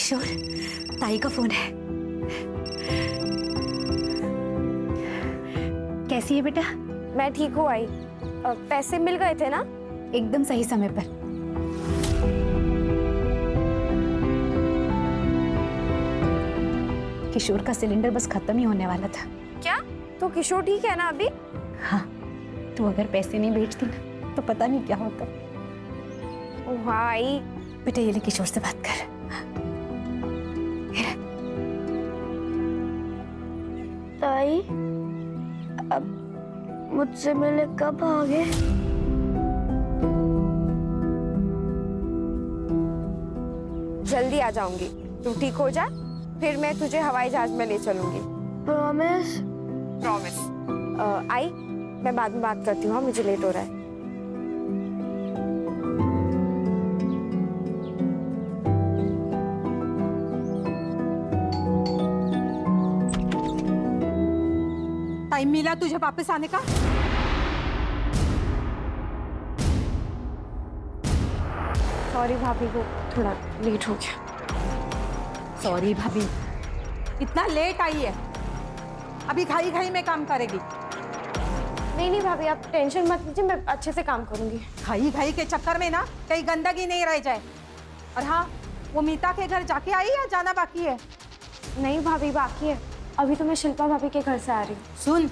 किशोर, ताई का फोन है। कैसी है बेटा? मैं ठीक हूँ आई। पैसे मिल गए थे ना? एकदम सही समय पर। किशोर का सिलेंडर बस खत्म ही होने वाला था। क्या? तो किशोर ठीक है ना अभी? हाँ, तू अगर पैसे नहीं भेजती ना तो पता नहीं क्या होता। ओह आई। बेटा ये ले, किशोर से बात कर। ताई, अब मुझसे मिलने कब आओगे? जल्दी आ जाऊंगी। तू ठीक हो जा, फिर मैं तुझे हवाई जहाज में ले चलूंगी। प्रॉमिस? प्रॉमिस। आई, मैं बाद में बात करती हूँ। हाँ, मुझे लेट हो रहा है। टाइम मिला तुझे वापस आने का? सॉरी भाभी, वो थोड़ा लेट हो गया। सॉरी भाभी, इतना लेट आई है, अभी खाई खाई में काम करेगी। नहीं भाभी, आप टेंशन मत लीजिए, मैं अच्छे से काम करूंगी। खाई खाई के चक्कर में ना कहीं गंदगी नहीं रह जाए। और हाँ, वो मीता के घर जाके आई या जाना बाकी है? नहीं भाभी, बाकी है। अभी तो मैं शिल्पा भाभी के घर से आ रही हूँ। सुन,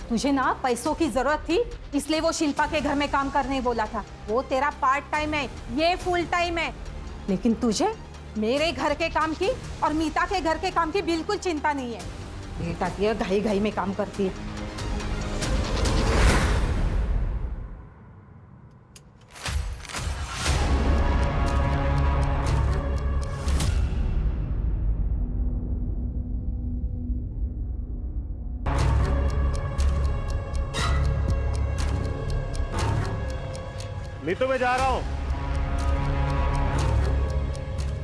तुझे ना पैसों की जरूरत थी, इसलिए वो शिल्पा के घर में काम करने बोला था। वो तेरा पार्ट टाइम है, ये फुल टाइम है। लेकिन तुझे मेरे घर के काम की और मीता के घर के काम की बिल्कुल चिंता नहीं है। बेटा की घाई घाई में काम करती है। नीतू, मैं जा रहा हूँ।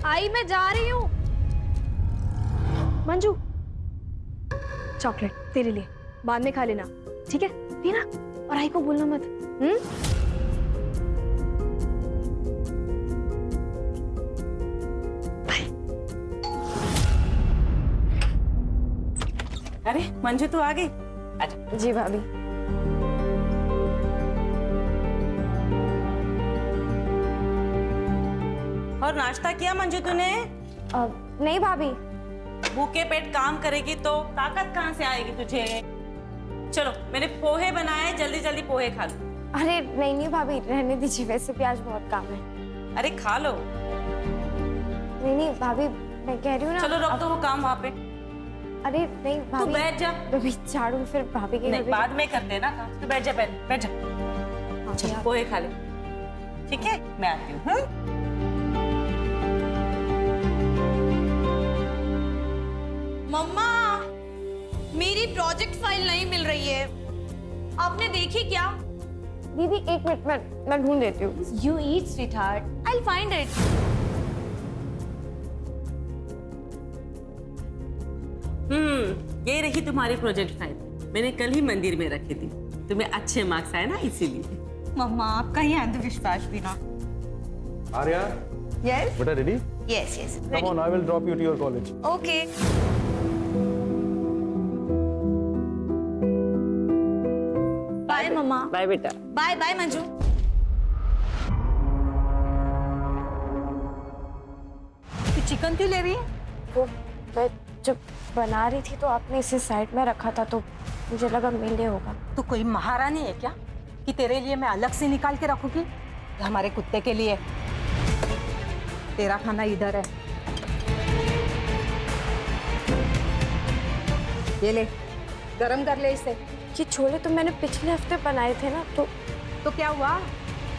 आई, मैं जा रही हूँ। मंजू, चॉकलेट तेरे लिए, बाद में खा लेना, ठीक है? पीना, और आई को बोलना मत। अरे मंजू, तू आ गई? अच्छा। जी भाभी। और नाश्ता किया मंजू तूने? नहीं भाभी। भूखे पेट काम करेगी तो ताकत कहाँ से आएगी तुझे? चलो, मैंने पोहे बनाए, जल्दी जल्दी पोहे खा लो। अरे नहीं भाभी, रहने दीजिए, वैसे भी आज बहुत काम है। अरे खा लो। नहीं भाभी, मैं कह रही हूँ ना। चलो रख दो वो काम वहाँ पे। अरे नहीं भाभी, तू बैठ जा। अभी झाड़ू फिर भाभी के नहीं, बाद में करते हैं ना काम। तू बैठ जा, बैठ जा। चल पोहे खा ले, ठीक है? मैं आती हूँ। मम्मा, मेरी प्रोजेक्ट फाइल नहीं मिल रही है, आपने देखी क्या? दीदी एक मिनट, मैं ढूंढ देती हूँ। You eat, sweetheart. I'll find it. ये रही तुम्हारी प्रोजेक्ट फाइल। मैंने कल ही मंदिर में रखी थी, तुम्हें अच्छे मार्क्स आए ना, इसीलिए। मम्मा, आपका ही अंधविश्वास भी ना। आर्या, Yes. बेटा ready? Yes, yes. Come on, I will drop you to your college. Okay. Bye, मम्मा। बाय बेटा। Bye, bye, Manju. तू चिकन क्यों ले रही है? वो मैं जब बना रही थी तो आपने इसे साइड में रखा था, तो मुझे लगा मिले होगा। तू कोई महारानी है क्या कि तेरे लिए मैं अलग से निकाल के रखूंगी? ये हमारे कुत्ते के लिए। तेरा खाना इधर है, ये ले, गरम कर ले इसे। ये छोले तो मैंने पिछले हफ्ते बनाए थे ना, तो क्या हुआ?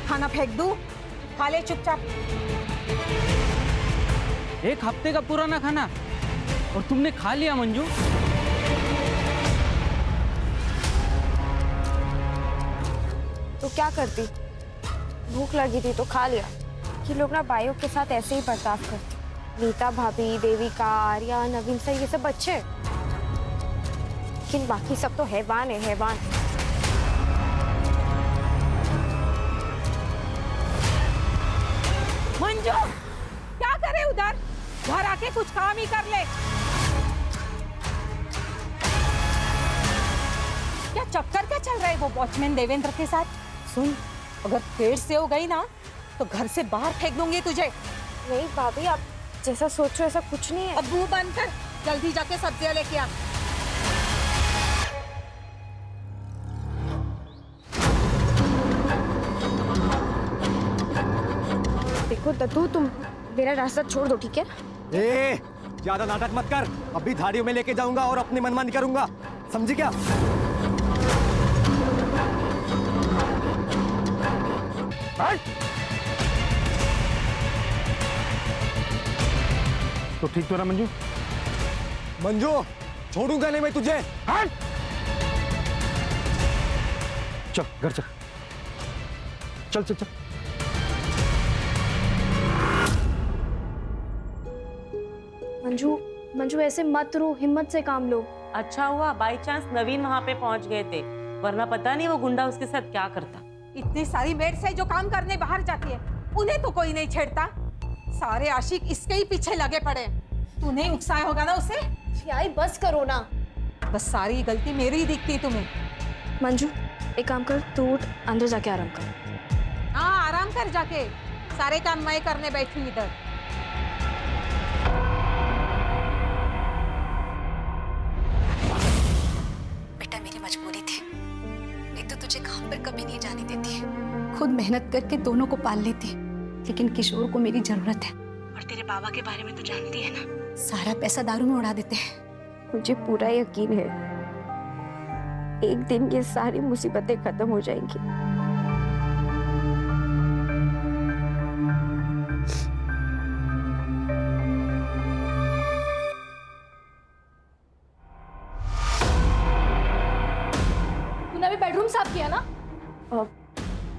खाना फेंक दूं? खा ले चुपचाप। एक हफ्ते का पुराना खाना और तुमने खा लिया मंजू? तो क्या करती? भूख लगी थी तो खा लिया। ये लोग ना भाइयों के साथ ऐसे ही बर्ताव करते। नीता भाभी, देविका, आर्या, नवीन सर, ये सब बच्चे, लेकिन बाकी सब तो हैवान है, हैवान। मंजू, क्या करे उधर? घर आके कुछ काम ही कर ले। क्या चक्कर क्या चल रहा है वो वॉचमैन देवेंद्र के साथ? सुन, अगर पेट से हो गई ना तो घर से बाहर फेंक दूंगी तुझे। नहीं भाभी, आप जैसा सोचो ऐसा कुछ नहीं है। अब मुंह बंद कर, जल्दी जाके सब्जियां लेके आ। देखो दत्तू, तुम मेरा रास्ता छोड़ दो, ठीक है? ए, ज्यादा नाटक मत कर। अभी थालियों में लेके जाऊंगा और अपनी मनमानी करूंगा, समझी क्या? तो ठीक तो ना मंजू? मंजू, छोड़ूंगा नहीं मैं तुझे। चल घर चल, चल चल चल। मंजू, मंजू ऐसे मत रो, हिम्मत से काम लो। अच्छा हुआ बाई चांस नवीन वहाँ पे पहुँच गए थे, वरना पता नहीं वो गुंडा उसके साथ क्या करता। इतनी सारी मेड्स है जो काम करने बाहर जाती है, उन्हें तो कोई नहीं छेड़ता। सारे आशिक इसके ही पीछे लगे पड़े। तूने उकसाया होगा ना उसे। यार बस करो ना। बस सारी गलती मेरी ही दिखती तुम्हें। मंजू एक काम कर, तू उठ, अंदर जाके आराम कर। हाँ आराम कर जाके, सारे काम मैं करने बैठी हूँ इधर। बेटा मेरी मजबूरी थी, नहीं तो तुझे काम पर कभी नहीं जाने देती। खुद मेहनत करके दोनों को पाल लेती, लेकिन किशोर को मेरी जरूरत है। और तेरे बाबा के बारे में तो जानती है ना, सारा पैसा दारू में उड़ा देते हैं। मुझे पूरा यकीन है एक दिन ये सारी मुसीबतें खत्म हो जाएंगी। तूने अभी बेडरूम साफ किया ना?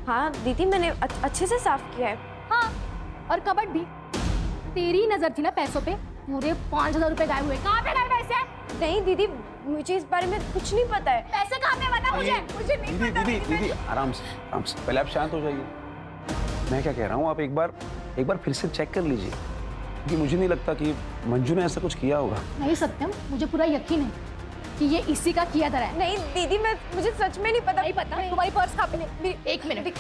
हाँ दीदी, मैंने अच्छे से साफ किया है। हाँ, और कबर्ड भी। तेरी नजर थी ना पैसों पे, पूरे 5,000 रुपए गायब हुए। कहाँ पे गए पैसे? नहीं दीदी, मुझे इस बारे में कुछ नहीं पता है। पैसे कहाँ पे? बता मुझे। मुझे नहीं दीदी पता। दीदी दीदी आराम से पहले आप शांत हो जाइए। मैं क्या कह रहा हूँ, आप एक बार फिर से चेक कर लीजिए, क्योंकि मुझे नहीं लगता कि मंजू ने ऐसा कुछ किया होगा। नहीं सत्यम, मुझे पूरा यकीन है कि ये इसी का किया धरा है। नहीं दीदी, मुझे सच में नहीं पता। नहीं पता? तुम्हारी पर्स कहाँ पे? एक मिनट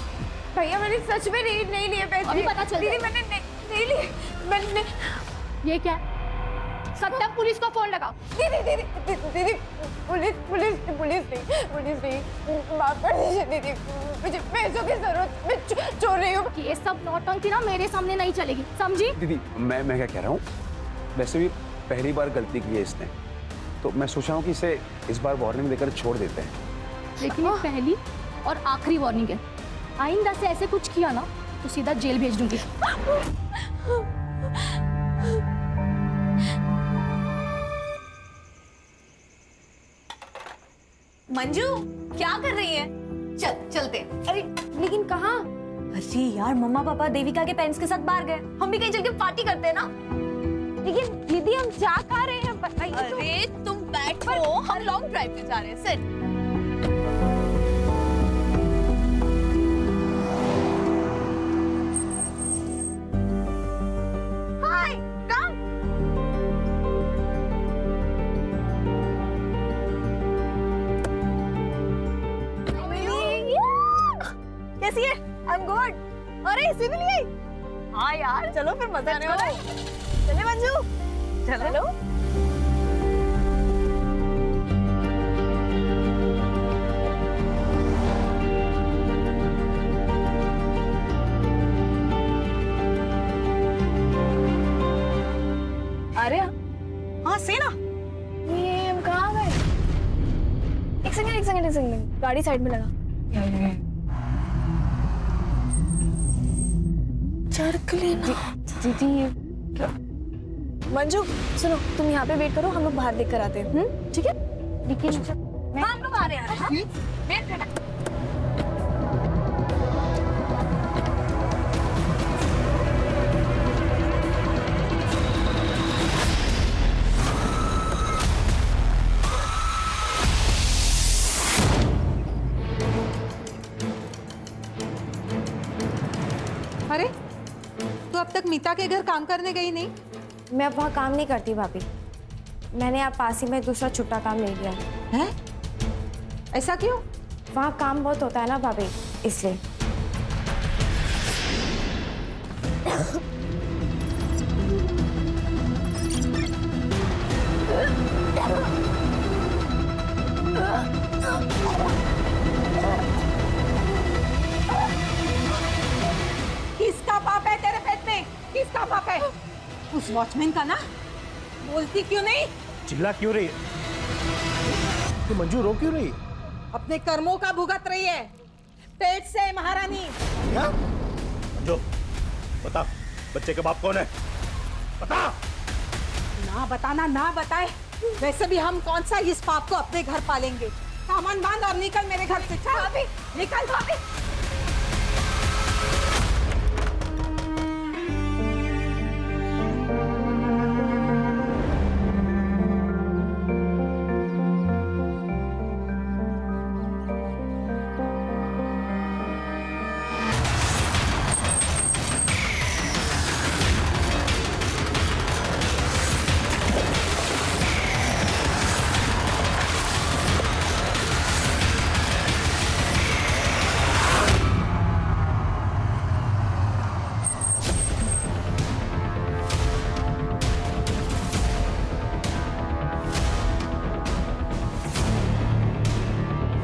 भैया, मैंने सच में नहीं लिए पैसे। अभी पता चल दीदी, मैंने नहीं लिए। मैंने ये क्या है? सत्यम, पुलिस को फोन लगाओ। दीदी, पुलिस नहीं, माफ कर दीजिए दीदी, मुझे पैसों की जरूरत, मैं चोर रही हूँ। ये सब नौटंकी ना मेरे सामने नहीं चलेगी, समझी? दीदी मैं क्या कह रहा हूँ, वैसे भी पहली बार गलती की है इसने, तो मैं सोच रहा हूँ कि इसे इस बार वार्निंग देकर छोड़ देते हैं। लेकिन ये पहली और आखिरी वार्निंग है। आइंदा से ऐसे कुछ किया ना तो सीधा जेल भेज दूंगी। मंजू क्या कर रही है? चलते। अरे लेकिन कहाँ? अरे यार, मम्मा पापा देविका के पेरेंट्स के साथ बाहर गए, हम भी कहीं चल के पार्टी करते हैं ना। लेकिन दीदी, हम जा कहाँ रहे हैं बताइए तो। अरे तुम बैठो, हम लॉन्ग ड्राइव पे जा रहे हैं। सिट। हाय, कम। कैसी है? I am good. अरे इसी के लिए? हाँ यार, चलो फिर मजा आने वाला है। चले मंजू, चलो। अरे हाँ सेना, ये हम कहाँ गए? एक सेकंड, गाड़ी साइड में लगा। चरक लेना। दीदी मंजू सुनो, तुम यहाँ पे वेट करो, हम लोग बाहर देख कर आते हैं, ठीक है? लेकिन हम लोग आ रहे हैं। हाँ? अरे तू अब तक मीता के घर काम करने गई नहीं? मैं अब वहाँ काम नहीं करती भाभी। मैंने आप पास ही में दूसरा छुट्टा काम ले लिया है। हैं? ऐसा क्यों? वहाँ काम बहुत होता है ना भाभी, इसलिए। किसका पाप है तेरे पेट में? किसका पाप है? उस वॉचमैन का ना? बोलती क्यों नहीं? चिल्ला क्यों रही है? तू मंजू रो क्यों रही है? अपने कर्मों का भुगत रही है पेट से महारानी। क्या? मंजू बता, बच्चे के बाप कौन है? बता। ना बताना ना बताए, वैसे भी हम कौन सा इस पाप को अपने घर पालेंगे। सामान बांध और निकल मेरे घर से। चल निकल भाभी।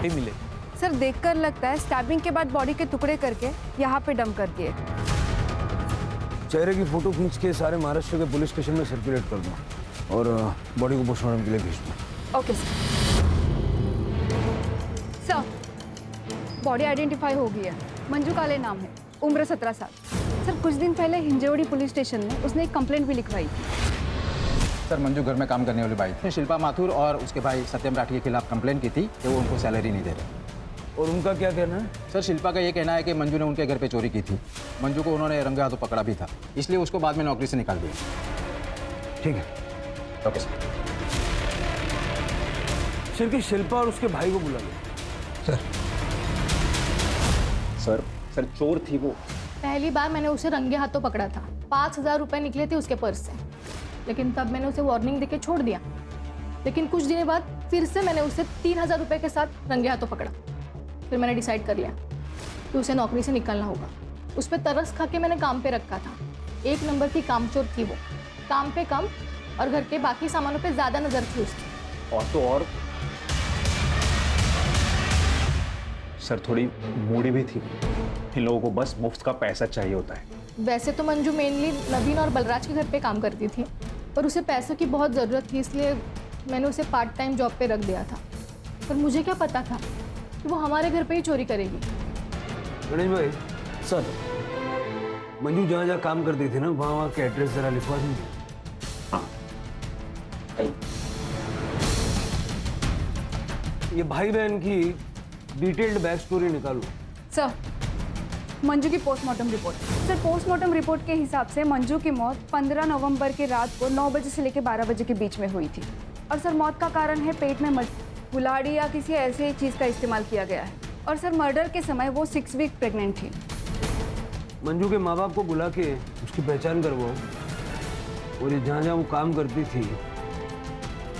मिले सर देखकर लगता है स्टैबिंग के बाद बॉडी के टुकड़े करके यहाँ पे डंप कर दिए। चेहरे की फोटो खींच के सारे महाराष्ट्र के पुलिस स्टेशन में सर्कुलेट कर दो और बॉडी को पोस्टमार्टम के लिए भेज दो। Okay sir. बॉडी आइडेंटिफाई हो गई है। मंजू काले नाम है, उम्र 17 साल। सर कुछ दिन पहले हिंजवड़ी पुलिस स्टेशन में उसने एक कंप्लेंट भी लिखवाई थी। सर मंजू घर में काम करने वाली बाई थी। शिल्पा माथुर और उसके भाई सत्यम राठी के खिलाफ कंप्लेंट की थी कि वो उनको सैलरी नहीं दे रहे। और उनका क्या कहना है? सर शिल्पा का ये कहना है कि मंजू ने उनके घर पे चोरी की थी। मंजू को उन्होंने रंगे हाथों पकड़ा भी था, इसलिए उसको बाद में नौकरी से निकाल दिया। ठीक है, ओके सर। सिर्फ शिल्पा और उसके भाई को बुला लो। सर सर चोर थी वो। पहली बार मैंने उसे रंगे हाथों पकड़ा था। 5,000 रुपए निकले थे उसके पर्स से, लेकिन तब मैंने उसे वार्निंग देके छोड़ दिया। लेकिन कुछ दिनों बाद फिर से मैंने उसे 3,000 रुपए के साथ रंगे हाथों पकड़ा। फिर मैंने डिसाइड कर लिया कि उसे नौकरी से निकालना होगा। उस पर तरस खा के मैंने काम पे रखा था। 1 नंबर की कामचोर थी वो। काम पे कम और घर के बाकी सामानों पे ज़्यादा नज़र थी उसकी। और तो और सर थोड़ी मूडी भी थी। इन लोगों को बस मुफ्त का पैसा चाहिए होता है। वैसे तो मंजू मेनली नवीन और बलराज के घर पे काम करती थी, पर उसे पैसों की बहुत ज़रूरत थी, इसलिए मैंने उसे पार्ट टाइम जॉब पे रख दिया था। पर मुझे क्या पता था कि वो हमारे घर पे ही चोरी करेगी। गणेश भाई सर, मंजू जहाँ जहाँ काम करती थी ना, वहाँ के एड्रेस जरा लिखवा दीजिए। ये भाई बहन की डिटेल्ड बैक स्टोरी निकालो। सर मंजू की postmortem report. Sir postmortem report के हिसाब से मंजू की मौत 15 नवंबर की रात को 9 बजे से लेकर 12 बजे के बीच में हुई थी। और सर मौत का कारण है पेट में कुल्हाड़ी या किसी ऐसे चीज़ का इस्तेमाल किया गया है। और सर मर्डर के समय वो 6 वीक प्रेग्नेंट थी। मंजू के माँ बाप को बुला के उसकी पहचान करवाओ और ये जहाँ जहाँ वो काम करती थी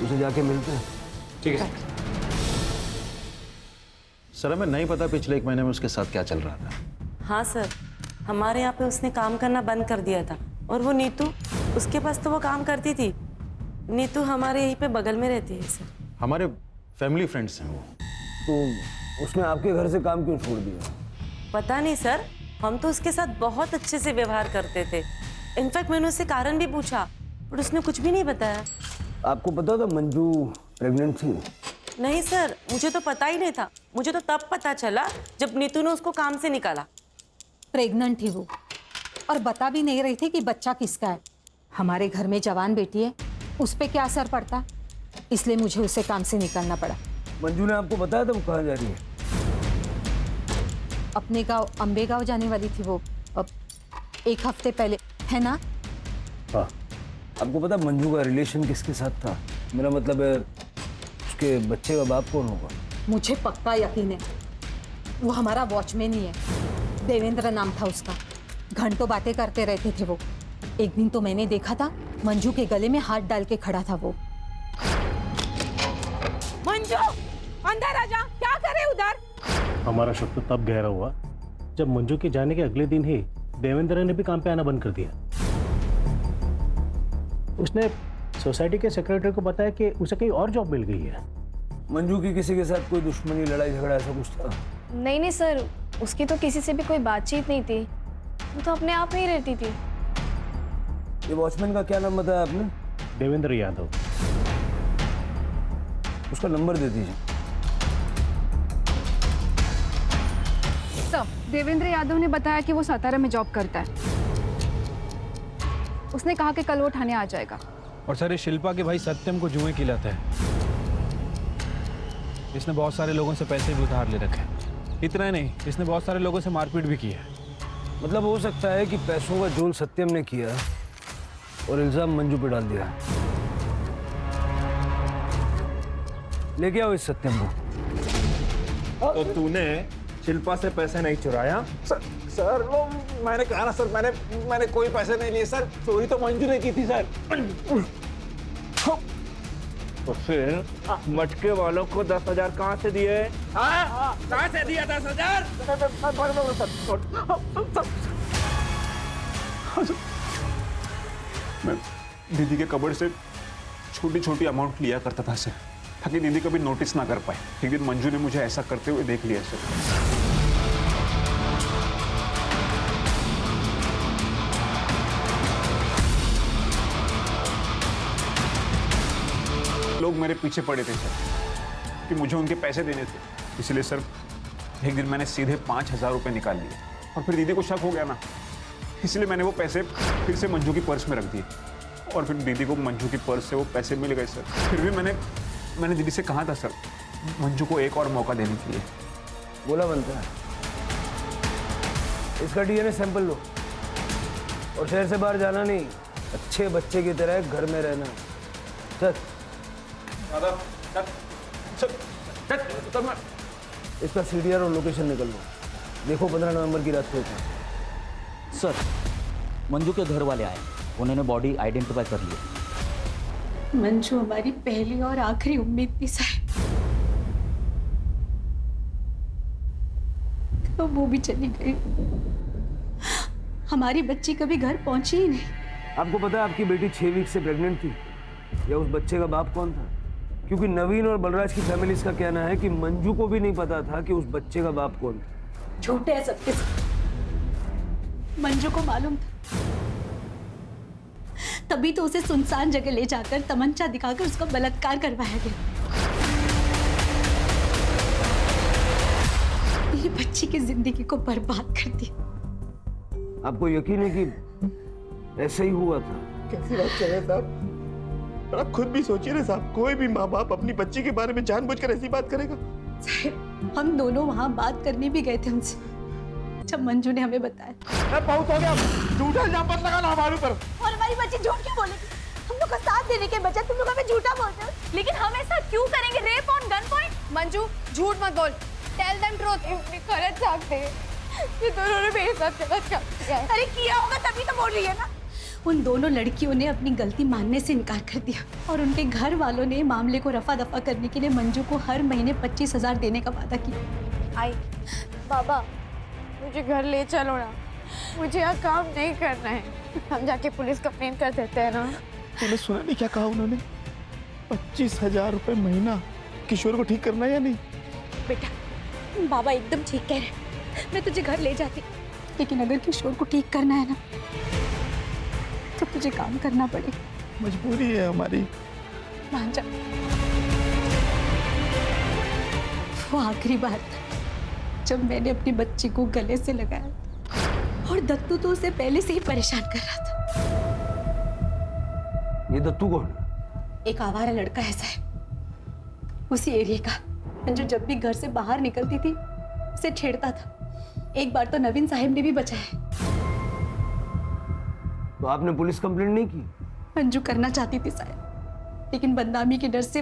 उसे जाके मिलते हैं। ठीक है सर, हमें नहीं पता पिछले 1 महीने में उसके साथ क्या चल रहा था। हाँ सर, हमारे यहाँ पे उसने काम करना बंद कर दिया था। और वो नीतू, उसके पास तो वो काम करती थी। नीतू हमारे यहीं पे बगल में रहती है सर। हमारे फैमिली फ्रेंड्स हैं वो। तो उसने आपके घर से काम क्यों छोड़ दिया? पता नहीं सर, हम तो उसके साथ बहुत अच्छे से व्यवहार करते थे। इनफैक्ट मैंने उससे कारण भी पूछा, पर उसने कुछ भी नहीं बताया। आपको पता था मंजू प्रेग्नेंट थी? नहीं सर, मुझे तो पता ही नहीं था। मुझे तो तब पता चला जब नीतू ने उसको काम से निकाला। प्रेग्नेंट थी वो और बता भी नहीं रही थी कि बच्चा किसका है। हमारे घर में जवान बेटी है, उस पर क्या असर पड़ता, इसलिए मुझे उसे काम से निकालना पड़ा। मंजू ने आपको बताया था वो कहाँ जा रही है? अपने गांव अम्बे गांव जाने वाली थी वो, अब 1 हफ्ते पहले, है ना? हाँ। आपको पता मंजू का रिलेशन किसके साथ था? मेरा मतलब है उसके बच्चे का बाप कौन होगा? मुझे पक्का यकीन है वो हमारा वॉचमैन ही है। देवेंद्र नाम था उसका। घंटों बातें करते रहते थे वो। एक दिन तो मैंने देखा था मंजू के गले में हाथ डाल के खड़ा था वो। मंजू अंदर आ जा, क्या करे उधर? हमारा शक तो तब गहरा हुआ जब मंजू के जाने के अगले दिन ही देवेंद्र ने भी काम पे आना बंद कर दिया। उसने सोसाइटी के सेक्रेटरी को बताया कि उसे कहीं और जॉब मिल गई है। मंजू की किसी के साथ कोई दुश्मनी, लड़ाई झगड़ा ऐसा कुछ था? नहीं नहीं सर, उसकी तो किसी से भी कोई बातचीत नहीं थी, वो तो अपने आप में ही रहती थी। ये वॉचमैन का क्या नाम बताया आपने? देवेंद्र यादव। उसका नंबर दे दीजिए। सर, देवेंद्र यादव ने बताया कि वो सातारा में जॉब करता है। उसने कहा कि कल वो थाने आ जाएगा। और सर, ये शिल्पा के भाई सत्यम को जुए खिलाता है। इसने बहुत सारे लोगों से पैसे भी उधार ले रखे हैं। इतना ही नहीं, इसने बहुत सारे लोगों से मारपीट भी की है। मतलब हो सकता है कि पैसों का जोल सत्यम ने किया और इल्जाम मंजू पे डाल दिया। लेके आओ इस सत्यम को। तो तूने शिल्पा से पैसे नहीं चुराया? सर वो मैंने कहा ना सर, मैंने कोई पैसे नहीं लिए सर। चोरी तो मंजू ने की थी सर। तो फिर मटके वालों को 10,000 कहाँ से दिए? कहाँ से दिया 10,000? मैं दीदी के कबड़ से छोटी छोटी अमाउंट लिया करता था सर, ताकि दीदी कभी नोटिस ना कर पाए। एक दिन मंजू ने मुझे ऐसा करते हुए देख लिया सर। लोग मेरे पीछे पड़े थे सर कि मुझे उनके पैसे देने थे, इसलिए सर एक दिन मैंने सीधे 5,000 रुपये निकाल लिए। और फिर दीदी को शक हो गया ना, इसलिए मैंने वो पैसे फिर से मंजू की पर्स में रख दिए। और फिर दीदी को मंजू की पर्स से वो पैसे मिल गए सर। फिर भी मैंने दीदी से कहा था सर, मंजू को एक और मौका देने के लिए। बोला बनता है। इसका डीएनए सैंपल लो और शहर से बाहर जाना नहीं, अच्छे बच्चे की तरह घर में रहना। चल इसका सीडीआर और लोकेशन निकल लो। देखो 15 नवंबर की रात को। सर, मंजू के घर वाले आए, उन्होंने बॉडी आइडेंटिफाई कर ली। मंजू हमारी पहली और आखिरी उम्मीद थी साहब, तो वो भी चली गई। हमारी बच्ची कभी घर पहुंची ही नहीं। आपको पता है आपकी बेटी 6 वीक से प्रेग्नेंट थी? या उस बच्चे का बाप कौन था? क्योंकि नवीन और बलराज की फैमिली का कहना है कि मंजू को भी नहीं पता था कि उस बच्चे का बाप कौन था। झूठे है सबके सब। मंजू को मालूम था, तभी तो उसे सुनसान जगह ले जाकर तमंचा दिखाकर उसका बलात्कार करवाया गया। मेरी बच्ची की जिंदगी को बर्बाद कर दिया। आपको यकीन है कि ऐसा ही हुआ था? कैसी बात कर रहे हैं साहब? आप खुद भी सोचिए ना साहब, कोई भी माँ बाप अपनी बच्ची के बारे में जानबूझकर ऐसी बात करेगा? साहब, हम दोनों वहां बात करने भी गए थे उनसे, जब मंजू ने हमें बताया। बहुत हो गया, झूठा इल्जाम मत लगाना हमारे ऊपर। और हमारी बच्ची झूठ क्यों बोलेगी? हम लोग का साथ देने के बजाय तुम लोग हमें झूठा बोलते हो। लेकिन हम ऐसा क्यों करेंगे? Rape on gun point? Manju, झूठ मत बोल। Tell them truth. गलत साथ दे, ये दोनों ने मेरे साथ गलत काम किया है। अरे किया होगा तभी तो बोल रही है ना। उन दोनों लड़कियों ने अपनी गलती मानने से इनकार कर दिया और उनके घर वालों ने मामले को रफा दफा करने के लिए मंजू को हर महीने 25,000 देने का वादा किया। आई बाबा, मुझे घर ले चलो ना, मुझे यहाँ काम नहीं करना है। हम जाके पुलिस कंप्लेन कर देते हैं ना। तूने सुना नहीं क्या कहा उन्होंने? 25,000 रुपए महीना। किशोर को ठीक करना है या नहीं? बेटा, बाबा एकदम ठीक कह रहे, मैं तुझे घर ले जाती, लेकिन अगर किशोर को ठीक करना है ना तो तुझे काम करना पड़ेगा। मजबूरी है हमारी। मान जा। वो आखिरी बार था जब मैंने अपनी बच्ची को गले से लगाया और दत्तू तो उसे पहले से ही परेशान कर रहा था। ये दत्तू कौन? एक आवारा लड़का है साहब, उसी एरिया का, जो जब भी घर से बाहर निकलती थी उसे छेड़ता था। एक बार तो नवीन साहब ने भी बचाया। तो आपने पुलिस कंप्लेंट नहीं की? मंजू करना चाहती थी साहब, लेकिन बदनामी के डर से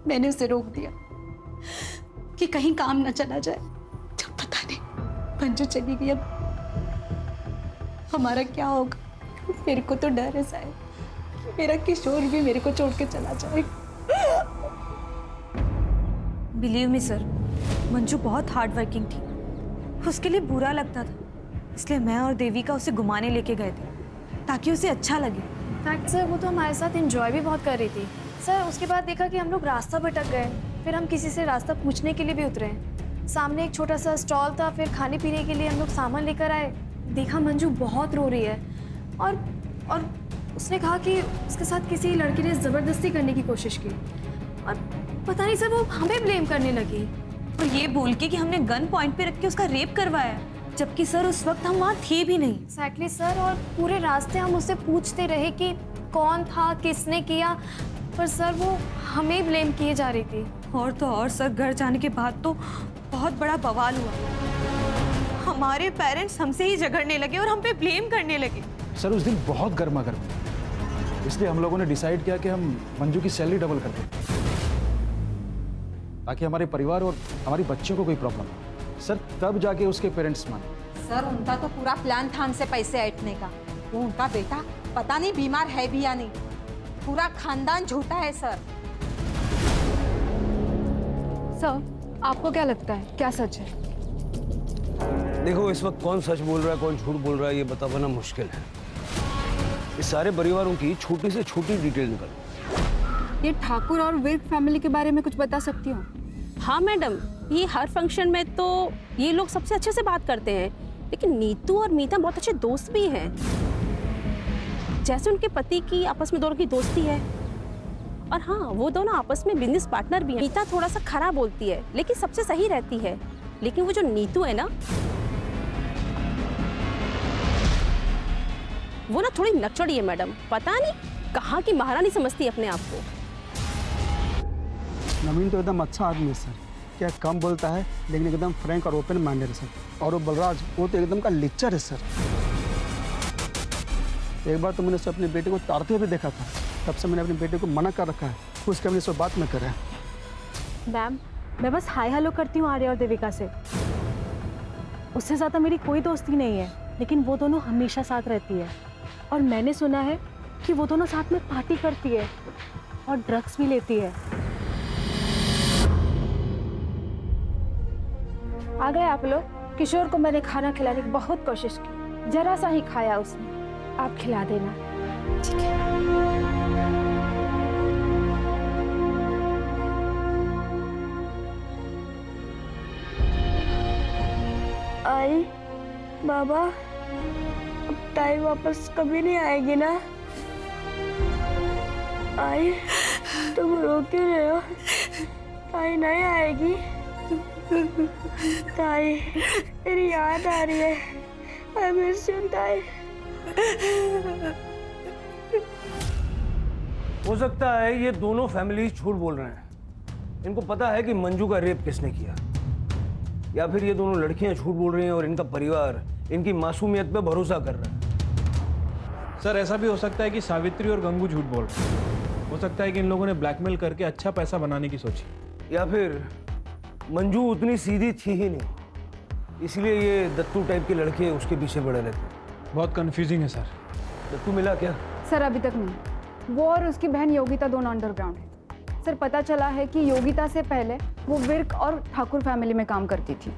मैंने उसे रोक दिया कि कहीं काम न चला जाए। जब पता नहीं मंजू चली गई, अब हमारा क्या होगा? मेरे को तो डर है साहब, मेरा किशोर भी मेरे को छोड़ के चला जाए। बिलीव मी सर, मंजू बहुत हार्ड वर्किंग थी, उसके लिए बुरा लगता था, इसलिए मैं और देविका उसे घुमाने लेके गए थे ताकि उसे अच्छा लगे। फैक्ट सर, वो तो हमारे साथ एंजॉय भी बहुत कर रही थी सर। उसके बाद देखा कि हम लोग रास्ता भटक गए, फिर हम किसी से रास्ता पूछने के लिए भी उतरे। सामने एक छोटा सा स्टॉल था, फिर खाने पीने के लिए हम लोग सामान लेकर आए। देखा मंजू बहुत रो रही है और उसने कहा कि उसके साथ किसी लड़की ने ज़बरदस्ती करने की कोशिश की, और पता नहीं सर वो हमें ब्लेम करने लगी, और ये बोल के कि हमने गन पॉइंट पे रख के उसका रेप करवाया, जबकि सर उस वक्त हम वहाँ थे भी नहीं। एक्जैक्टली सर, और पूरे रास्ते हम उससे पूछते रहे कि कौन था, किसने किया, पर सर वो हमें ब्लेम किए जा रही थी। और तो और सर, घर जाने के बाद तो बहुत बड़ा बवाल हुआ। हमारे पेरेंट्स हमसे ही झगड़ने लगे और हम पे ब्लेम करने लगे। सर उस दिन बहुत गर्मा गर्म था, इसलिए हम लोगों ने डिसाइड किया कि हम मंजू की सैलरी डबल कर दें, ताकि हमारे परिवार और हमारी बच्चों को कोई प्रॉब्लम ना। सर तब जाके उसके पेरेंट्स माने। सर उनका तो पूरा प्लान था हमसे पैसे ऐंठने का। वो उनका बेटा पता नहीं बीमार है भी या नहीं, पूरा खानदान झूठा है सर। सर आपको क्या लगता है, क्या सच है? देखो, इस वक्त कौन सच बोल रहा है कौन झूठ बोल रहा है ये बता पाना मुश्किल है। इस सारे परिवारों की छोटी से छोटी डिटेल निकल। ये ठाकुर और विर्क फैमिली के बारे में कुछ बता सकती हो? हाँ मैडम, ये हर फंक्शन में तो ये लोग सबसे अच्छे से बात करते हैं, लेकिन नीतू और मीता बहुत अच्छे दोस्त भी हैं। जैसे उनके पति की आपस में दोनों की दोस्ती है, और हाँ वो दोनों आपस में बिजनेस पार्टनर भी हैं। मीता थोड़ा सा खराब बोलती है लेकिन सबसे सही रहती है, लेकिन वो जो नीतू है ना, वो ना थोड़ी नकचड़ी है मैडम, पता नहीं कहाँ की महारानी समझती है अपने आप को। नवीन तो एकदम अच्छा आदमी है सर, क्या कम बोलता है लेकिन एकदम फ्रैंक और ओपन माइंडेड है सर। और वो बलराज, वो तो एकदम का लिच्चर है सर। एक बार तो मैंने उसे अपने बेटे को तारते हुए देखा था, तब से मैंने अपने बेटे को मना कर रखा है उसके अपने से बात न करें। मैम मैं बस हाय हेलो करती हूँ आर्या और देविका से, उससे ज़्यादा मेरी कोई दोस्ती नहीं है, लेकिन वो दोनों हमेशा साथ रहती है। और मैंने सुना है कि वो दोनों साथ में पार्टी करती है और ड्रग्स भी लेती है। आ गए आप लोग। किशोर को मैंने खाना खिलाने की बहुत कोशिश की, जरा सा ही खाया उसने, आप खिला देना। ठीक है। आई बाबा, अब ताई वापस कभी नहीं आएगी ना? आई तुम रो क्यों रहे हो? ताई नहीं आएगी? ताई तेरी याद आ रही है, आई मिस यू ताई। हो सकता है ये दोनों फैमिलीज झूठ बोल रहे हैं, इनको पता है कि मंजू का रेप किसने किया, या फिर ये दोनों लड़कियां झूठ बोल रही हैं और इनका परिवार इनकी मासूमियत पे भरोसा कर रहा है। सर ऐसा भी हो सकता है कि सावित्री और गंगू झूठ बोल रहे हैं। हो सकता है कि इन लोगों ने ब्लैकमेल करके अच्छा पैसा बनाने की सोची, या फिर मंजू उतनी सीधी थी ही नहीं, इसलिए ये दत्तू टाइप के लड़के उसके पीछे पड़े रहते। बहुत कंफ्यूजिंग है सर। दत्तू मिला क्या? सर अभी तक नहीं। वो और उसकी बहन योगिता दोनों अंडरग्राउंड है। सर पता चला है कि योगिता से पहले वो विर्क और ठाकुर फैमिली में काम करती थी,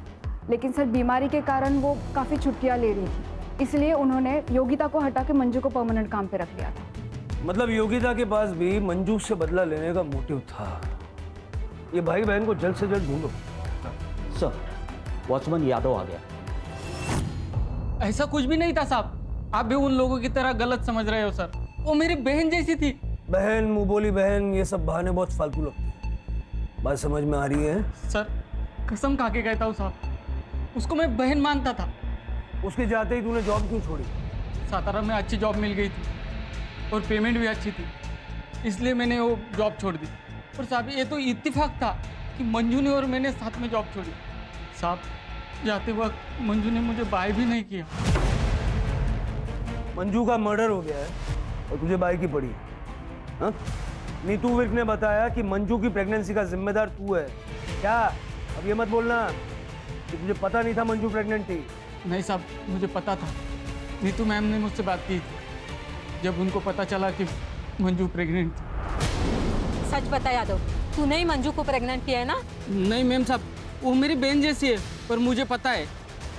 लेकिन सर बीमारी के कारण वो काफ़ी छुट्टियां ले रही थी, इसलिए उन्होंने योगिता को हटा के मंजू को परमानेंट काम पे रख लिया था। मतलब योगिता के पास भी मंजू से बदला लेने का मोटिव था। ये भाई बहन को जल्द से जल्द ढूंढो। सर वॉचमैन यादव आ गया। ऐसा कुछ भी नहीं था साहब, आप भी उन लोगों की तरह गलत समझ रहे हो सर। वो मेरी बहन जैसी थी। बहन, मुंह बोली बहन, ये सब बहाने बहुत फालतू लगते हैं। बात समझ में आ रही है? सर कसम खा के कहता हूँ साहब, उसको मैं बहन मानता था। उसके जाते ही तूने जॉब क्यों छोड़ी? सातारा में अच्छी जॉब मिल गई थी और पेमेंट भी अच्छी थी, इसलिए मैंने वो जॉब छोड़ दी। और साहब ये तो इत्तेफाक था कि मंजू ने और मैंने साथ में जॉब छोड़ी। साहब जाते वक्त मंजू ने मुझे बाय भी नहीं किया। मंजू का मर्डर हो गया है और तुझे बाय की पड़ी है? हाँ? नीतू विर्क ने बताया कि मंजू की प्रेगनेंसी का जिम्मेदार तू है क्या? अब ये मत बोलना कि तुझे पता नहीं था मंजू प्रेग्नेंट थी। नहीं साहब, मुझे पता था, नीतू मैम ने मुझसे बात की थी। जब उनको पता चला कि मंजू प्रेग्नेंट थी। सच बता यादव, तूने ही मंजू को प्रेग्नेंट किया है ना? नहीं मैम साहब, वो मेरी बहन जैसी है, पर मुझे पता है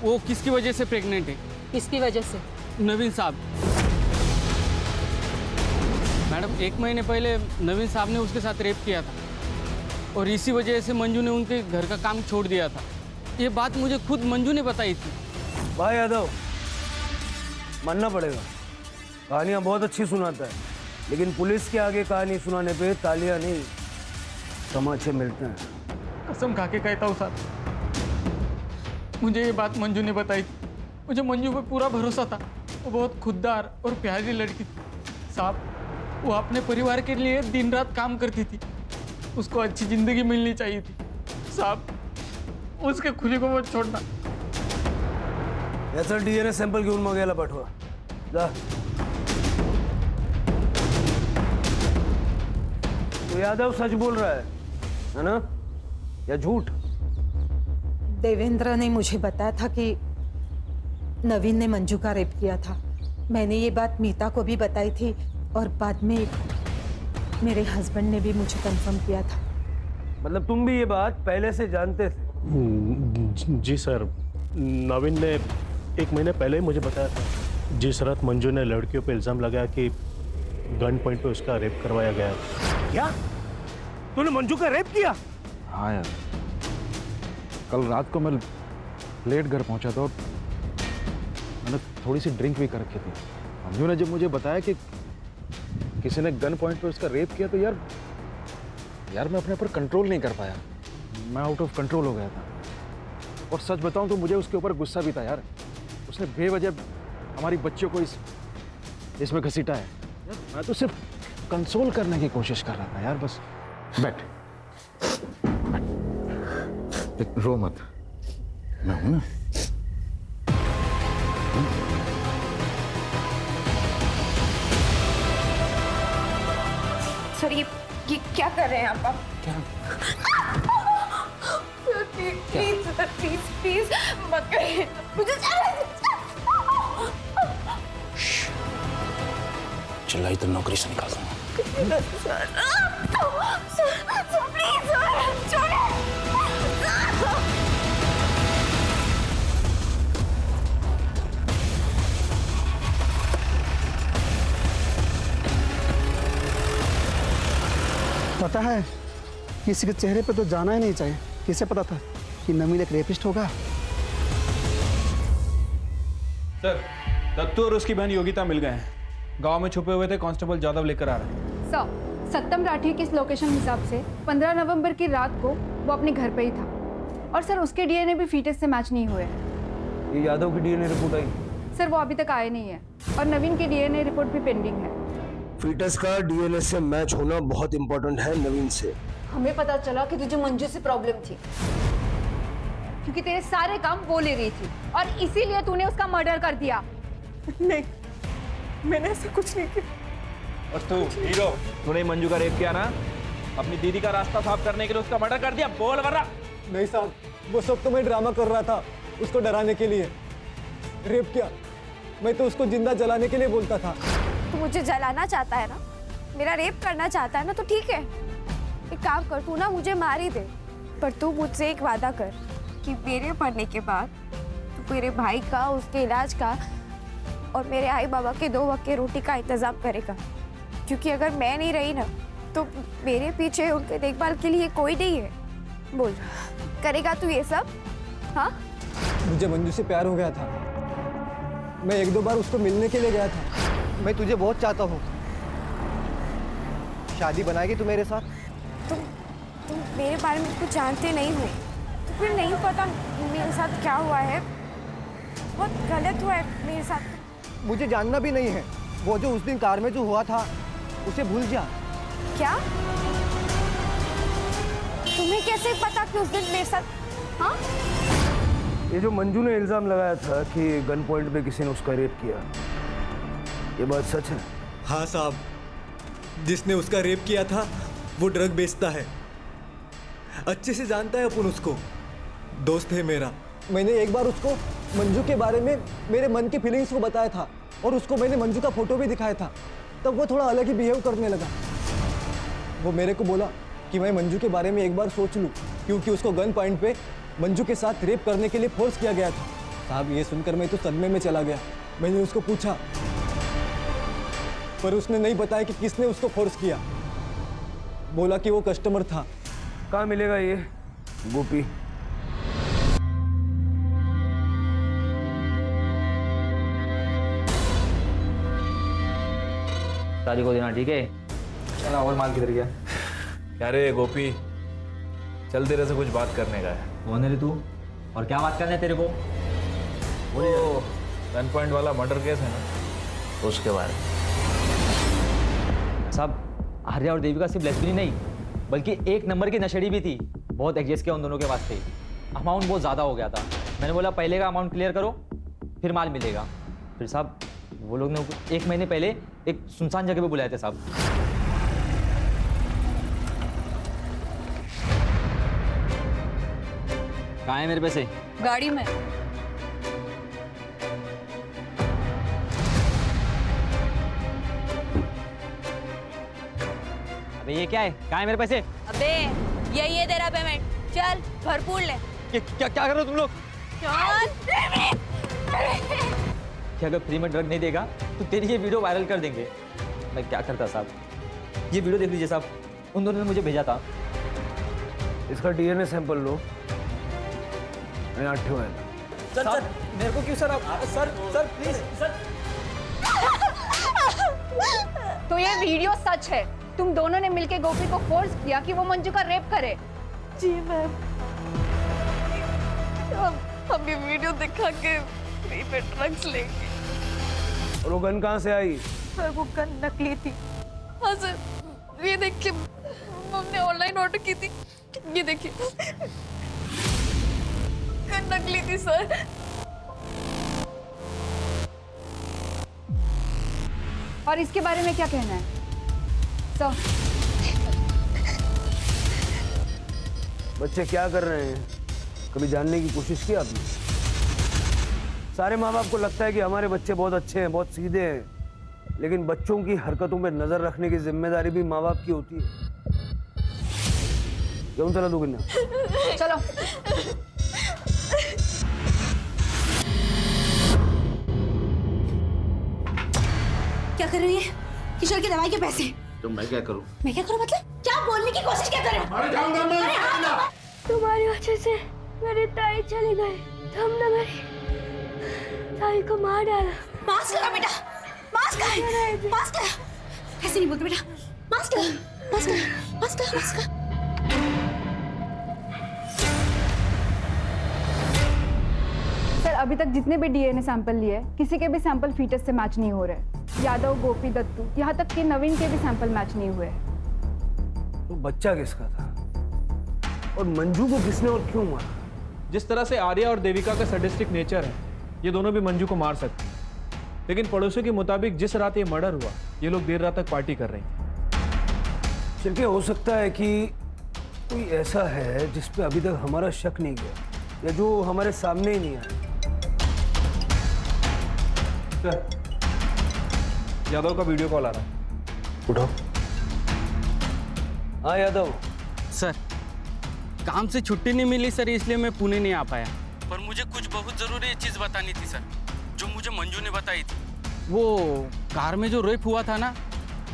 वो किसकी वजह से प्रेग्नेंट है। किसकी वजह से? नवीन साहब। मैडम 1 महीने पहले नवीन साहब ने उसके साथ रेप किया था और इसी वजह से मंजू ने उनके घर का काम छोड़ दिया था। ये बात मुझे खुद मंजू ने बताई थी। भाई यादव, मानना पड़ेगा, कहानियाँ बहुत अच्छी सुनाता है, लेकिन पुलिस के आगे कहानी सुनाने पे तालियां नहीं तमाचे मिलते हैं। कसम खा के कहता हूँ साहब, मुझे ये बात मंजू ने बताई थी। मुझे मंजू पे पूरा भरोसा था। वो बहुत खुददार और प्यारी लड़की थी साहब। वो अपने परिवार के लिए दिन रात काम करती थी। उसको अच्छी जिंदगी मिलनी चाहिए थी साहब। उसके खुशी को मत छोड़ना। याचा DNA सॅम्पल घेऊन मग याला पाठवा जा। तो यादव सच बोल रहा है ना, या झूठ? देवेंद्र ने मुझे बताया था कि नवीन ने मंजू का रेप किया था। मैंने ये बात मीता को भी बताई थी और बाद में मेरे हस्बैंड ने भी मुझे कंफर्म किया था। मतलब तुम भी ये बात पहले से जानते थे? जी सर, नवीन ने 1 महीने पहले ही मुझे बताया था। जिस रात मंजू ने लड़कियों पे इल्जाम लगाया कि गन पॉइंट पे उसका रेप करवाया गया। क्या तूने मंजू का रेप किया? हाँ यार, कल रात को मैं लेट घर पहुंचा था और मैंने थोड़ी सी ड्रिंक भी कर रखी थी। मंजू ने जब मुझे बताया कि किसी ने गन पॉइंट पे उसका रेप किया तो यार मैं अपने ऊपर कंट्रोल नहीं कर पाया। मैं आउट ऑफ कंट्रोल हो गया था। और सच बताऊं तो मुझे उसके ऊपर गुस्सा भी था यार। उसने बेवजह हमारी बच्चियों को इसमें घसीटा है। यार मैं तो सिर्फ कंसोल करने की कोशिश कर रहा था यार, बस। बैठ, रो मत, मैं हूं ना। सर ये क्या कर रहे हैं आप? क्या? प्लीज सर, प्लीज मत करिए मुझे। चिल्लाई तो नौकरी से निकाल दूंगा। सर प्लीज छोड़िए। पता है, किसी के चेहरे पे तो जाना ही नहीं चाहिए। किसे पता था कि नवीन एक रेपिस्ट होगा? सर, दत्तू और उसकी बहन योगिता मिल गए हैं। गांव में छुपे हुए थे, कांस्टेबल जादव लेकर आ रहे हैं। सर, सत्यम राठी की इस लोकेशन हिसाब से 15 नवंबर की रात को वो अपने घर पे ही था और सर उसके DNA भी फीटस से मैच नहीं हुए। ये यादव की DNA रिपोर्ट आई? सर वो अभी तक आए नहीं है और नवीन की DNA रिपोर्ट भी पेंडिंग है। फीटस का DNA से मैच होना बहुत इंपॉर्टेंट है नवीन से। हमें पता चला कि तुझे मंजू से प्रॉब्लम थी क्योंकि तेरे सारे काम वो ले रही थी और इसीलिए तूने उसका मर्डर कर दिया। नहीं, मैंने ऐसा कुछ नहीं किया। और तू हीरो, तूने मंजू का रेप किया ना? अपनी दीदी का रास्ता साफ करने के लिए उसका मर्डर कर दिया, बोल वरना। नहीं साहब, वो सब तो मैं ड्रामा कर रहा था उसको डराने के लिए। रेप किया, मैं तो उसको जिंदा जलाने के लिए बोलता था। तू मुझे जलाना चाहता है ना, मेरा रेप करना चाहता है ना, तो ठीक है, एक काम कर, तू ना मुझे मार ही दे, पर तू मुझसे एक वादा कर कि मेरे मरने के बाद तू मेरे भाई का, उसके इलाज का और मेरे आई बाबा के 2 वक्त की रोटी का इंतजाम करेगा। क्योंकि अगर मैं नहीं रही ना तो मेरे पीछे उनके देखभाल के लिए कोई नहीं है। बोल, करेगा तू ये सब? हाँ, मुझे मंजू से प्यार हो गया था। मैं 1-2 बार उसको मिलने के लिए गया था। मैं तुझे बहुत चाहता हूँ, शादी बनाएगी तू मेरे साथ? तुम मेरे बारे में कुछ जानते नहीं हो तो फिर नहीं पता मेरे साथ क्या हुआ है। बहुत गलत हुआ है मेरे साथ। मुझे जानना भी नहीं है। वो जो उस दिन कार में जो हुआ था उसे भूल जा। क्या? तुम्हें कैसे पता कि उस दिन मेरे साथ? हाँ, ये जो मंजू ने इल्जाम लगाया था कि गन पॉइंट पे किसी ने उसका रेप किया, ये बात सच है? हाँ साहब, जिसने उसका रेप किया था वो ड्रग बेचता है। अच्छे से जानता है अपन उसको, दोस्त है मेरा। मैंने एक बार उसको मंजू के बारे में मेरे मन की फीलिंग्स को बताया था, और उसको मैंने मंजू का फोटो भी दिखाया था, तब वो थोड़ा अलग ही बिहेव करने लगा। वो मेरे को बोला कि मैं मंजू के बारे में एक बार सोच लूं, क्योंकि उसको गन पॉइंट पे मंजू के साथ रेप करने के लिए फोर्स किया गया था। साहब ये सुनकर मैं तो सदमे में चला गया। मैंने उसको पूछा, पर उसने नहीं बताया कि किसने उसको फोर्स किया। बोला कि वो कस्टमर था। कहाँ मिलेगा ये गोपी? तारी को देना, ठीक है? चला, और माल किधर गया? क्या रे गोपी, चल तेरे से कुछ बात करने का है। कौन है रे तू, और क्या बात करना है तेरे को? वो गन पॉइंट वाला मर्डर केस है ना, उसके बारे में। साहब, आर्या और देविका सिर्फ लेस्बियन नहीं बल्कि एक नंबर की नशेड़ी भी थी। बहुत एडजस्ट किया उन दोनों के वास्ते। अमाउंट बहुत ज़्यादा हो गया था। मैंने बोला पहले का अमाउंट क्लियर करो, फिर माल मिलेगा। फिर साहब वो लोग ने 1 महीने पहले एक सुनसान जगह पे बुलाए थे साहब। कहाँ है मेरे पैसे? गाड़ी में। अबे ये क्या है? कहाँ है मेरे पैसे? अबे यही है तेरा पेमेंट, चल भरपूर ले। क्या कर रहे हो तुम लोग? कि अगर फ्री में ड्रग नहीं देगा तो तेरी ये वीडियो वायरल कर देंगे। मैं क्या करता साहब? ये वीडियो देख लीजिए साहब, उन दोनों ने मुझे भेजा था। इसका डीएनए सैंपल लो। मैं 8 है। सर मेरे को क्यों सर? Sir please sir. तो ये वीडियो सच है? तुम दोनों ने मिलकर गोपी को फोर्स किया कि वो मंजू का रेप करे? जी मैम, हम ये वीडियो दिखा के फ्री पे ड्रग्स लेंगे। और वो गन कहाँ से आई? सर वो गन नकली थी। हाँ सर, ये देखिए हमने ऑनलाइन ऑर्डर की थी, ये देखिए गन नकली थी सर। और इसके बारे में क्या कहना है सर? बच्चे क्या कर रहे हैं, कभी जानने की कोशिश की आपने? सारे माँ बाप को लगता है कि हमारे बच्चे बहुत अच्छे हैं, बहुत सीधे हैं, लेकिन बच्चों की हरकतों पे नजर रखने की जिम्मेदारी भी माँ बाप की होती है। क्यों चला दो गिन्ना? चलो। क्या कर रही है? किशोर की दवाई के पैसे। तो मैं क्या करूं? मैं क्या करूं मतलब? क्या बोलने की कोशिश क्या कर रहे हो? तुम्हारी वजह से मेरी ताई चली गई, तुमने मेरी ताई को मार डाला। मास्क लगा बेटा, मास्क लगा, मास्क लगा। ऐसे नहीं बोलते बेटा, मास्क लगा, मास्क लगा, मास्क लगा, मास्क लगा। सर अभी तक जितने भी डीएनए सैंपल लिए किसी के भी सैंपल फीटस से मैच नहीं हो रहे। यादव, गोपी, दत्तू, यहाँ तक कि नवीन के भी सैंपल मैच नहीं हुए। तो बच्चा किसका था और मंजू को किसने और क्यों मारा? जिस तरह से आर्या और देविका का सैडिस्टिक नेचर है, ये दोनों भी मंजू को मार सकते हैं। लेकिन पड़ोसियों के मुताबिक जिस रात ये मर्डर हुआ, ये लोग देर रात तक पार्टी कर रहे थे। फिर क्या हो सकता है कि कोई ऐसा है जिस पे अभी तक हमारा शक नहीं गया, या जो हमारे सामने ही नहीं आया? यादव का वीडियो कॉल आ रहा है, उठाओ। हाँ यादव। सर काम से छुट्टी नहीं मिली सर, इसलिए मैं पुणे नहीं आ पाया। पर मुझे कुछ बहुत ज़रूरी चीज़ बतानी थी सर, जो मुझे मंजू ने बताई थी। वो कार में जो रेप हुआ था ना,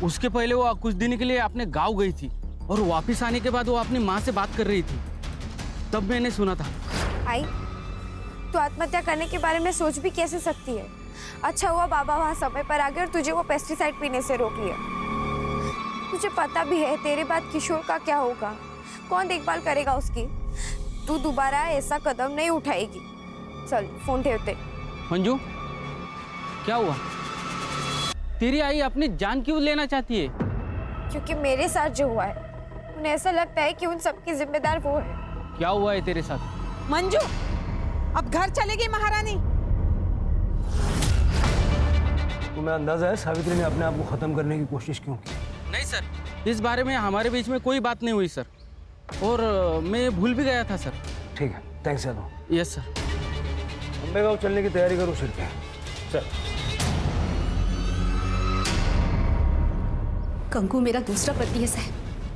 उसके पहले वो कुछ दिन के लिए अपने गांव गई थी और वापस आने के बाद वो अपनी माँ से बात कर रही थी, तब मैंने सुना था। आई, तू आत्महत्या करने के बारे में सोच भी कैसे सकती है? अच्छा हुआ बाबा वहाँ समय पर आ गए और तुझे वो पेस्टिसाइड पीने से रोक लिया। तुझे पता भी है तेरे बाद किशोर का क्या होगा, कौन देखभाल करेगा उसकी? तू दोबारा ऐसा कदम नहीं उठाएगी। चल फोन ठेवते। मंजू क्या हुआ? तेरी आई अपनी जान क्यों लेना चाहती है? क्योंकि मेरे साथ जो हुआ है, उन्हें ऐसा लगता है कि उन सबकी जिम्मेदार वो है। क्या हुआ है तेरे साथ? मंजू अब घर चलेगी महारानी। तुम्हें अंदाजा है सावित्री ने अपने आप को खत्म करने की कोशिश क्यों की? नहीं सर, इस बारे में हमारे बीच में कोई बात नहीं हुई सर, और मैं भूल भी गया था सर। ठीक है, thanks Yadav. Yes sir. Ambe गाँव चलने की तैयारी करो फिर क्या? चल। कंकु मेरा दूसरा पति है सर।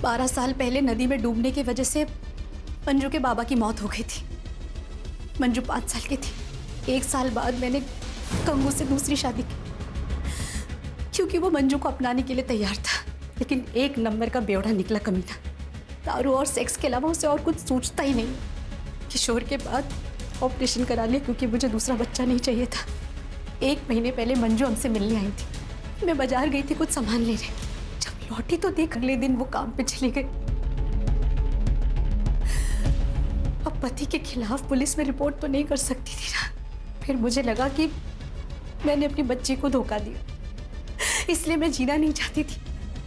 12 साल पहले नदी में डूबने की वजह से मंजू के बाबा की मौत हो गई थी। मंजू 5 साल की थी। 1 साल बाद मैंने कंकु से दूसरी शादी की क्योंकि वो मंजू को अपनाने के लिए तैयार था, लेकिन 1 नंबर का बेवड़ा निकला कमीना। दारू और सेक्स के अलावा उसे और कुछ सोचता ही नहीं। किशोर के बाद ऑपरेशन करा लिया क्योंकि मुझे दूसरा बच्चा नहीं चाहिए था। 1 महीने पहले मंजू हमसे मिलने आई थी। मैं बाजार गई थी कुछ सामान लेने। जब लौटी तो देख अगले दिन वो काम पे चली गई। अब पति के खिलाफ पुलिस में रिपोर्ट तो नहीं कर सकती थी ना। फिर मुझे लगा कि मैंने अपनी बच्ची को धोखा दिया, इसलिए मैं जीना नहीं चाहती थी,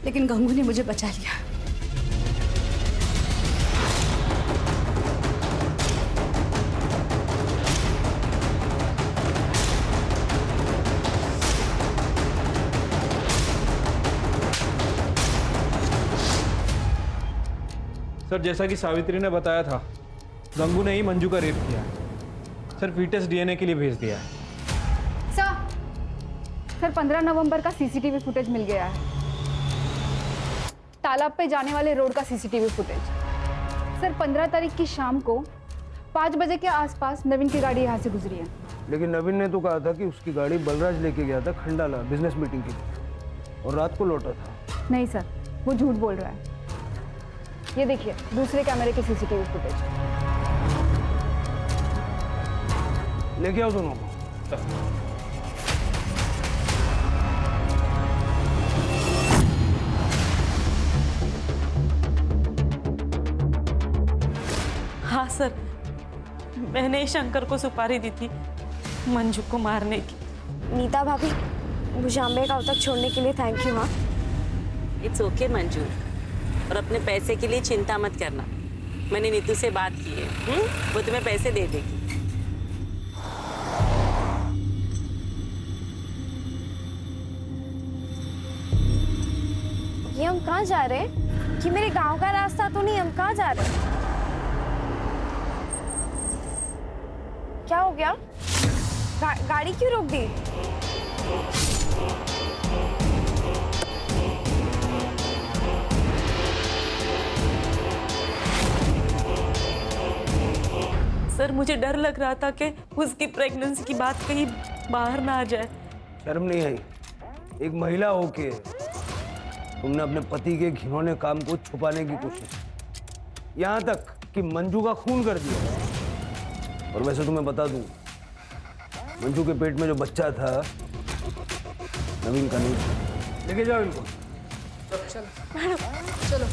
लेकिन गंगू ने मुझे बचा लिया। सर, जैसा कि सावित्री ने बताया था, गंगू ने ही मंजू का रेप किया है। सर, फीटस डीएनए के लिए भेज दिया है। सर 15 नवंबर का सीसीटीवी फुटेज मिल गया है। तालाब पे जाने वाले रोड का सीसीटीवी फुटेज। सर 15 तारीख की शाम को 5 बजे के आसपास नवीन की गाड़ी यहाँ से गुजरी है। लेकिन नवीन ने तो कहा था कि उसकी गाड़ी बलराज लेके गया था खंडाला बिजनेस मीटिंग के लिए और रात को लौटा था। नहीं सर, वो झूठ बोल रहा है। ये देखिए दूसरे कैमरे के सीसीटीवी फुटेज। लेके आओ दोनों को। हाँ सर, मैंने शंकर को सुपारी दी थी मंजू को मारने की। नीता भाभी, मुझे अम्बे का तक छोड़ने के लिए थैंक यू। हाँ इट्स ओके मंजू, और अपने पैसे के लिए चिंता मत करना। मैंने नीतू से बात की है, वो तुम्हें पैसे दे देगी। ये हम कहाँ जा रहे हैं? कि मेरे गांव का रास्ता तो नहीं, हम कहाँ जा रहे हैं? क्या हो गया? गाड़ी क्यों रोक दी? सर मुझे डर लग रहा था कि उसकी प्रेगनेंसी की बात कहीं बाहर ना आ जाए। शर्म नहीं आई? एक महिला होके तुमने अपने पति के घिनौने काम को छुपाने की कोशिश, यहाँ तक कि मंजू का खून कर दिया। और वैसे तुम्हें बता दूं, मंजू के पेट में जो बच्चा था नवीन का नहीं था। लेके जाओ इनको। चलो चलो।